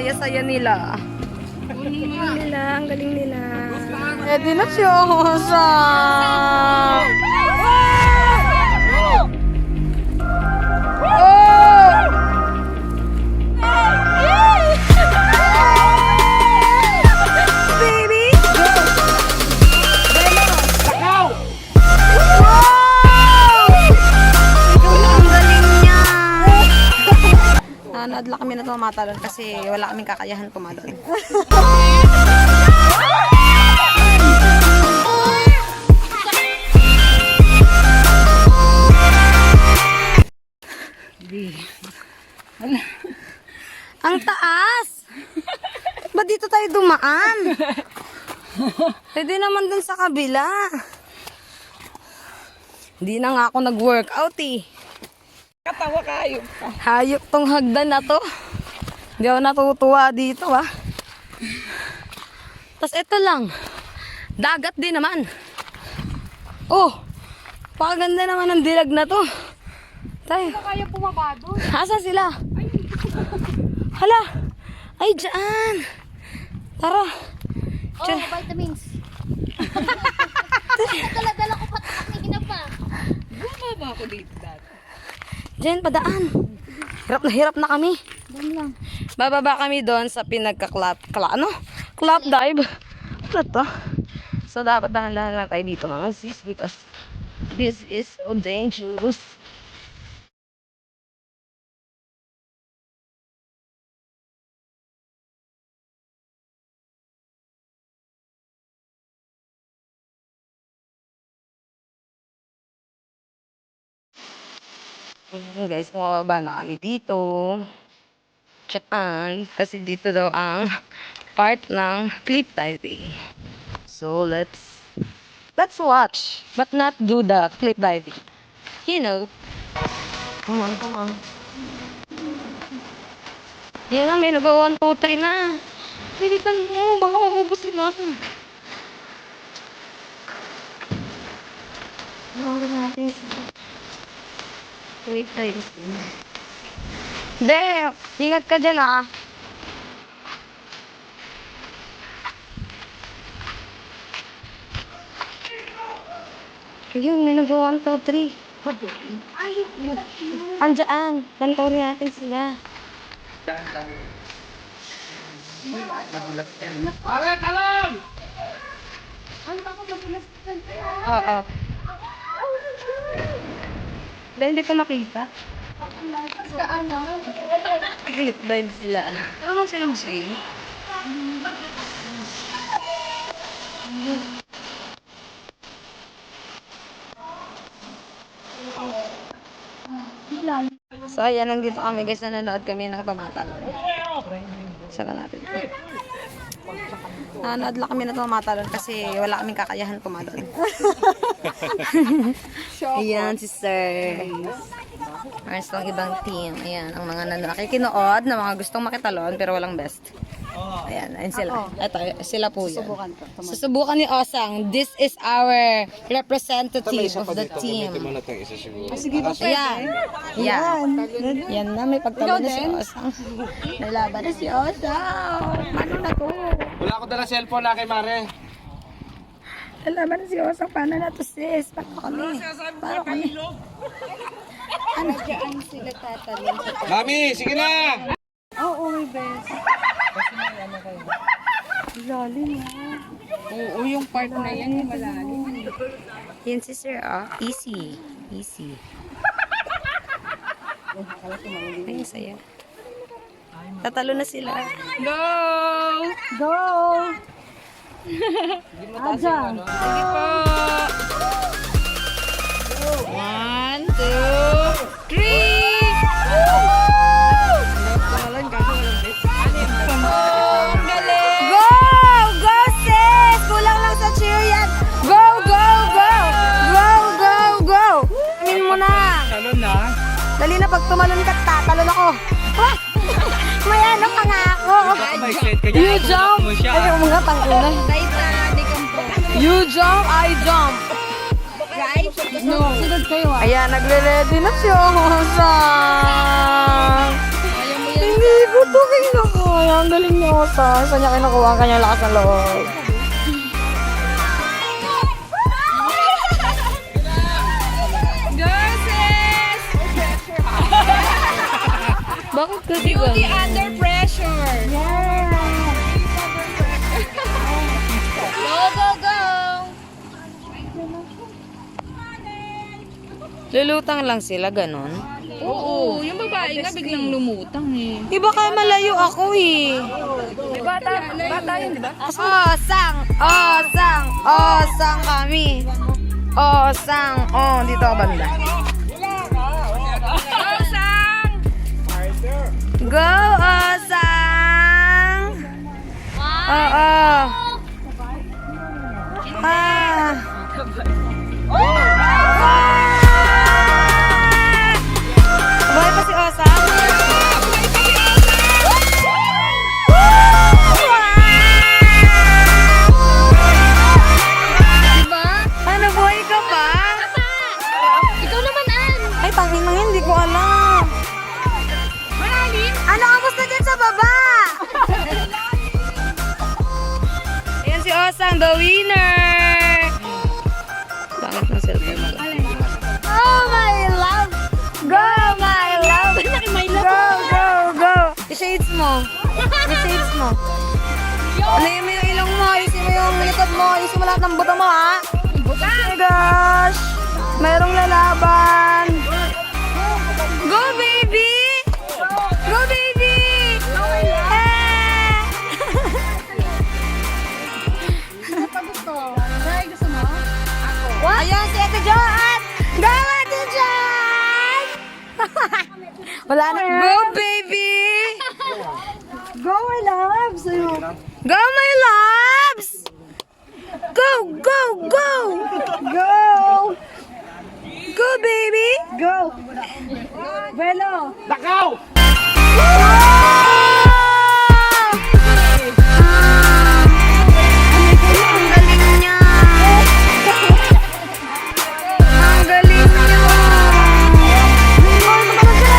saya-saya nila. Ang galing nila. Ready na siya. Nadla kami na tumatalon kasi wala kaming kakayahan tumalon. Ang taas! Ba't dito tayo dumaan? Pwede naman dun sa kabila. Hindi na nga ako nag-workout eh. Katawa ka, hayop ka. Hayop tong hagdan na to. Hindi ako natutuwa dito ah. Tapos ito lang. Dagat din naman. Oh, pakaganda naman ang dilag na to. Tayo. Hindi kaya pumaba doon. Asan sila? Hala. Ay, dyan. Tara. Oh, vitamins. Dala-dala ko pa kanina pa. Bumaba ako dito dati. Diyan, padaan. Hirap na kami. Doon lang. Bababa kami doon sa clap dive. Ano to? So, dapat dahan-dahan lang tayo dito mga sis because this is so dangerous. Guys, mababa na kami dito. Japan. Kasi dito daw ang part ng cliff diving. So, let's watch. But not do the cliff diving. You know. Come on. Yan na, may nagawa 1, 2, 3 na. Pilitan mo, baka maubos sila. Baka natin cliff diving. Hindi, ingat ka dyan ah. Ayun, may nagawa 1, 2, 3. Andiyan, lanturin natin sila. Pare, talong! Oo. Dahil hindi ko makita. Cliff dive sila. Ano silang say? So, ayan, nandito kami guys. Nanonood kami ng tumatalon. Saka natin. Nanonood lang kami ng tumatalon kasi wala kaming kakayahan tumalon. Ayan, si Sir. Mars lang ibang team. Ayan, ang mga nakikinood na mga gustong makitalon pero walang best. Ayan, ayun sila. Ito, sila po yan. Susubukan ni Osang. This is our representative of the team. Sige po, Ayan. Yan na, may pagtalon na si Osang. Nalaban na si Osang. Paano na to? Wala ako dala cellphone na kay Mare. Nalaban na si Osang. Paano na to sis? Paano kami? Ano dyan sila tatalon sa Mami, sige na! Oo, may best. Lalim ah. Oo, yung part na yan, malalim. Yan si Sir, oh. Easy. Ay, saya. Tatalo na sila. Go! Go! Ajan. Sige po. 1, 2, 3! Go! Go, sis! Kulang lang sa cheer yan. Go! Amin mo na. Talon na. Dali na, pag tumalon ka, tatalon ako. Ah! May ano ka nga ako. You jump. Ay, yung mga tangkunan. You jump, I jump. No. Sunod kayo ah. Ayan, nagre-ready na siya. Hindi Butukin ako. Ang galing niya Osa. Saan niya kinukuha ang kanyang lakas ng loob? Nurses! Bakit ka Beauty under pressure. Go, go, go! Lulutang lang sila, ganon. Oo, yung babae nga biglang lumutang eh. Iba ka malayo ako eh. Bata yun, di ba? Osang kami. Osang, dito ako banda. Osang! Go, Osang! Oo. Buhay pa si Osang? Diba? Ano, buhay ka pa? Ikaw naman, Ann! Ay, tangin na hindi ko alam. Malalim? Ano, kamusta dyan sa baba? Ayan si Osang, the winner! Bakit na cellphone mo? Oh, my love! Go, my love! Go, go, go! I-shades mo. I-shades mo. Alayin mo yung ilong mo, ayusin mo yung likod mo, ayusin mo lahat ng buto mo, ha? Oh my gosh! Mayroong lalaban! Go, baby! Go, baby! Ayun, si Ate Joan! Go, Ate Joan! Wala na. Go, baby! Go, my loves! Go, my loves! Go, go, go! Go! Go, baby! Go! Velo! Lakaw! Ang galing niya! Ang galing niya!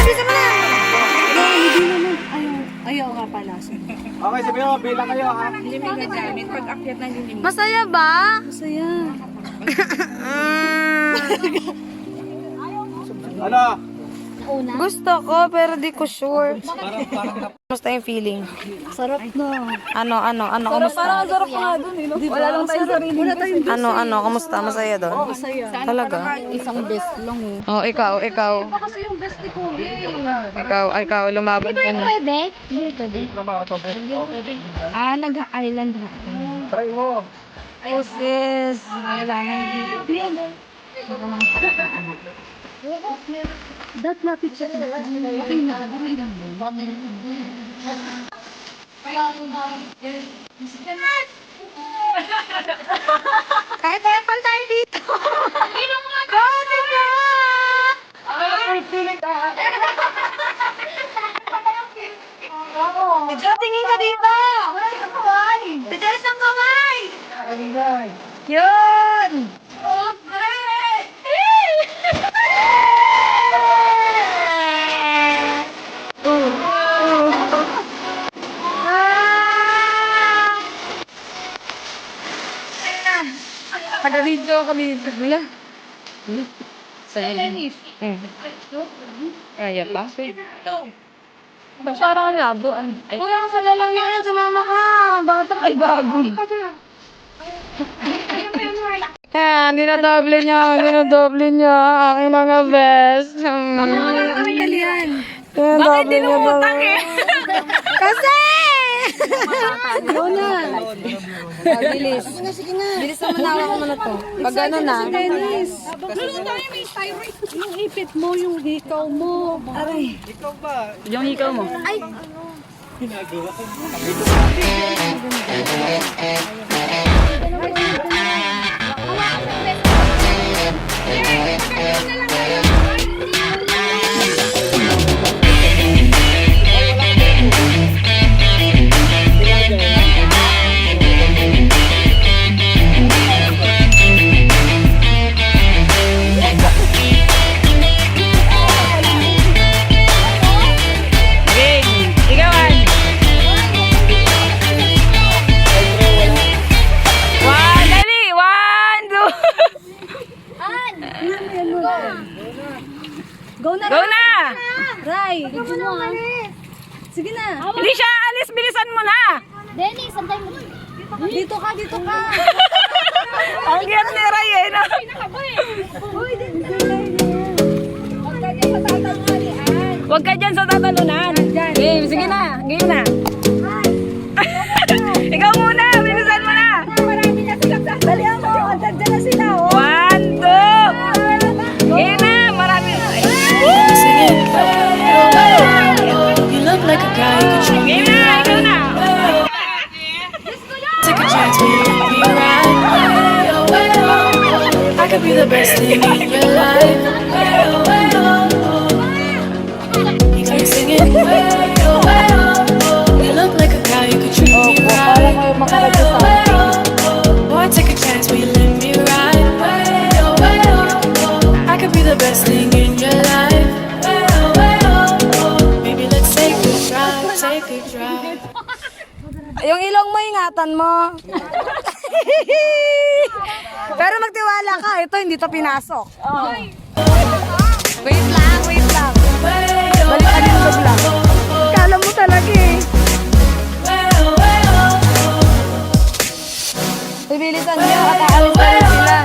Bisa mo na! Okay, sabi mo, bilang kayo ha. Hindi may gagamit pag akyat ng lilim. Masaya ba? Masaya. Ano? Gusto ko, pero di ko sure. Kamusta yung feeling? Sarap na. Ano, kamusta? Parang sarap nga dun eh. No? Wala lang tayong sarili. Wala tayong Kamusta? Masaya doon? masaya. Talaga? Isang best lang eh. Oh, ikaw. Kasi yung best ni Kobe. Ikaw, lumaban ka na. Pwede? Hindi pwede. Nag-island na. Try mo. Oh, sis. Dat lapit siya. Kahit tayo tayo dito. Go, diba? Medyo tingin ka dito. Tijalis ng kamay. Yun. Taga-video kami dito. Wala. Sa'yo. Kaya pa? Parang labo. Kuya, kasala lang yan. Sumama ka. Bakit ay bago? Yan, dinadoble niya. Aking mga best. Bakit dinumutang eh? Kasi! Ikaw na. Bilis. Sige na. Bilis naman nawa ko muna to. Pag ano na. Dennis. Yung ipit mo, yung hikaw mo. Aray. Yung ikaw mo. Go na! Go na! Ray! Sige na! Hindi siya alis, bilisan mo na! Dennis, santay mo. Dito ka, dito ka! Ang cute ni Ray eh, no? Uy, dito ka! Huwag ka dyan sa tatanghalian! Huwag ka dyan sa tatalunan. Game, sige na. Game na. Ikaw muna, bilisan mo na. Marami na silang sasalihan mo! Andyan dyan na sila, oh! 1, 2. Game na, marami. Ay. You look like a guy who could treat me Game na, ikaw na. take a chance when you let me ride. I could be the best thing in your life. You keep singing. You look like a guy who could treat me right. Boy, take a chance when you let me ride. I could be the best thing in your life. Maybe let's take a drive, take a drive. Yung ilong mo, ingatan mo. Pero magtiwala ka, ito hindi to pinasok. Wait lang, wait lang. Balikan yung lang. Kala mo talaga eh. Bibilisan niya, kataalis na rin sila.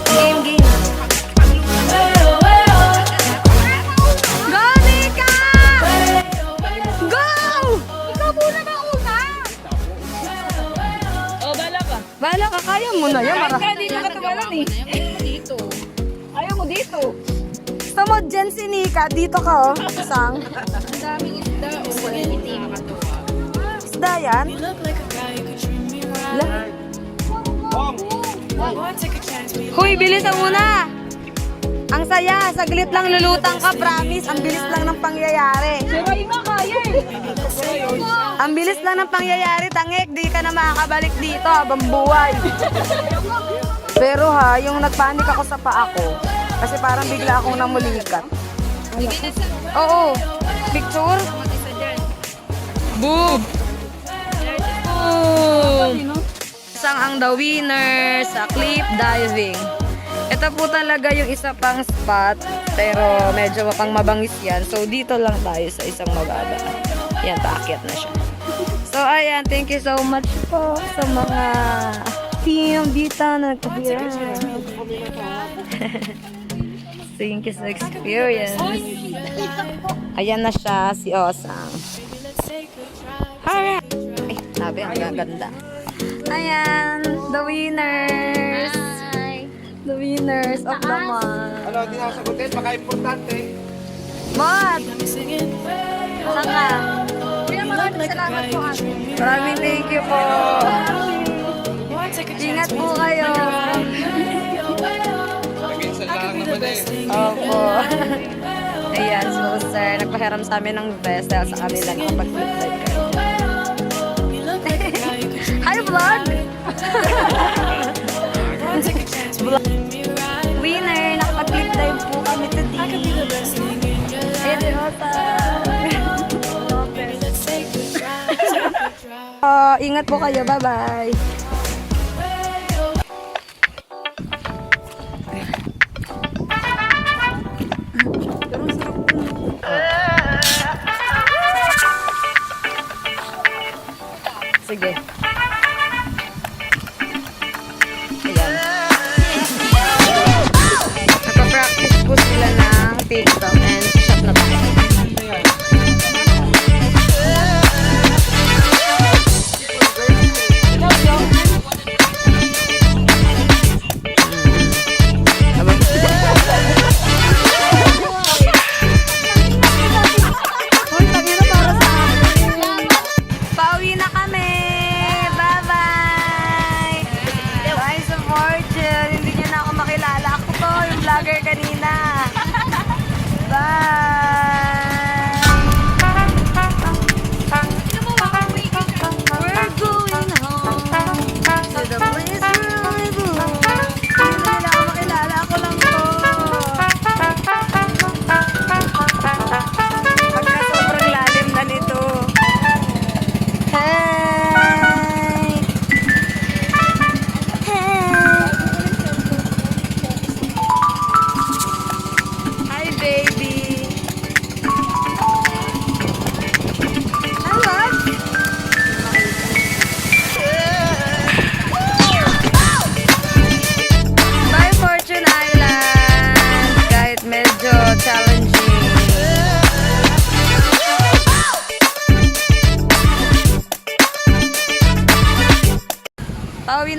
Game, game. Go, Nika! Go! Ikaw muna mauna! Bahala ka, kaya mo na yan. Dito ka tumalan eh! Ayaw mo dito! Gusto mo dyan si Nika, dito ka oh. Sang. Ang daming isda, oh! Wala hindi nakakatuwa. Isda yan. You look like a guy who could treat me right. Boy, take a chance when you Huy, bilisan mo na! Ang saya, saglit lang lulutang ka, promise. Ang bilis lang ng pangyayari. Ray nga kaya eh! Ang bilis lang ng pangyayari, tangik. Di ka na makakabalik dito habang buhay. Pero ha, yung nagpanik ako sa paa ko, kasi parang bigla akong namulikat. Oo. Picture? Boom! Boom! Isang ang the winner sa cliff diving. Ito po talaga yung isa pang spot, pero medyo pang mabangis yan. So, dito lang tayo sa isang mababa. Yan, paakyat na siya. So, ayan, thank you so much po sa mga team dito na nagkabira. Thank you sa experience. Ayan na siya, si Osang. Alright. Ay, sabi, ang gaganda. Ayan, the winners. The winners of the month. Ano, hindi na ako sagutin. Baka importante. Mod! singing. Saan ka? Maraming thank you po. Boy, take a Ingat chance po when you kayo. Opo. Ayan, so sir, nagpahiram sa amin ng vest dahil sa kanila nakapag-flip live kayo. you look like a guy who could treat Hi, vlog! Boy, take a chance when you let me ride. Winner, nakapag-flip live po kami I could be today. the best thing in your life. Ayan, si Osang. Maybe let's take a drive, take a drive. Ingat po kayo. Bye-bye. Sige. Ayan. Nagpa-practice po sila ng TikTok and shop na tayo. Uy, tagina para sa akin. Pauwi na kami. Bye-bye. Bye sa fortune. Hindi niyo na ako makilala. Ako to, yung vlogger kanina. Bye. We're going home to the place where we belong. Hindi nila ako makilala. Ako lang to. Pagka sobrang lalim na nito. Hey! Hey! Hi, babe!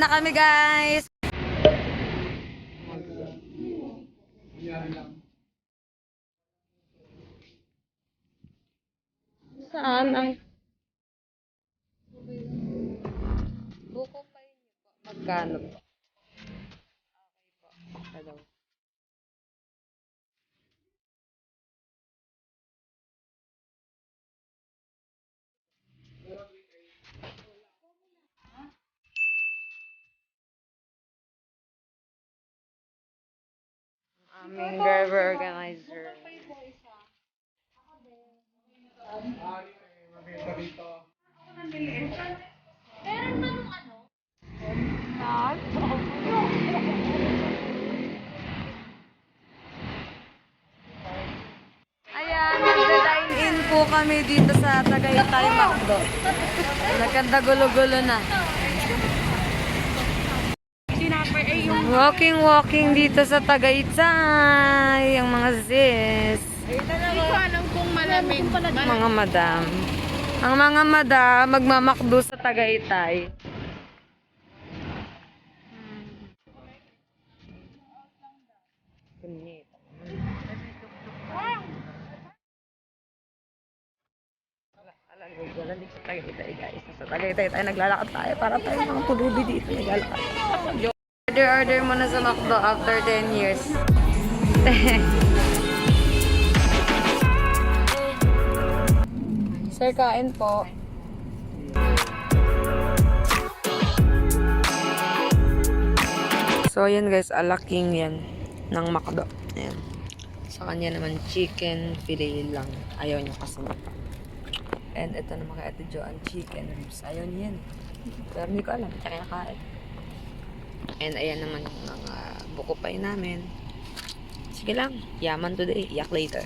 na kami, guys. Saan ang... Buko pa yun po. Magkano po? Okay po. Hello. Aming driver organizer. Ayan, nagda-dine-in po kami dito sa Tagaytay Macdo. Nagkanda gulo-gulo na. Walking dito sa Tagaytay. Ang mga sis. Hindi ko alam kung malamig. Mga madam. Ang mga madam, magmamakdo sa Tagaytay. Wala dito sa Tagaytay, guys. Sa Tagaytay tayo naglalakad tayo para tayo mga pulubi dito naglalakad. Order muna sa McDo after 10 years. Sir, kain po. So, ayan guys, alaking yan ng McDo. Ayan. Sa kanya naman, chicken fillet lang. Ayaw niya kasi mapa. And ito naman kay Ate Jo, ang chicken ribs. Ayaw niya yan. Pero hindi ko alam, kaya kain. And ayan naman yung mga buko pay namin. Sige lang, yaman today, yak later.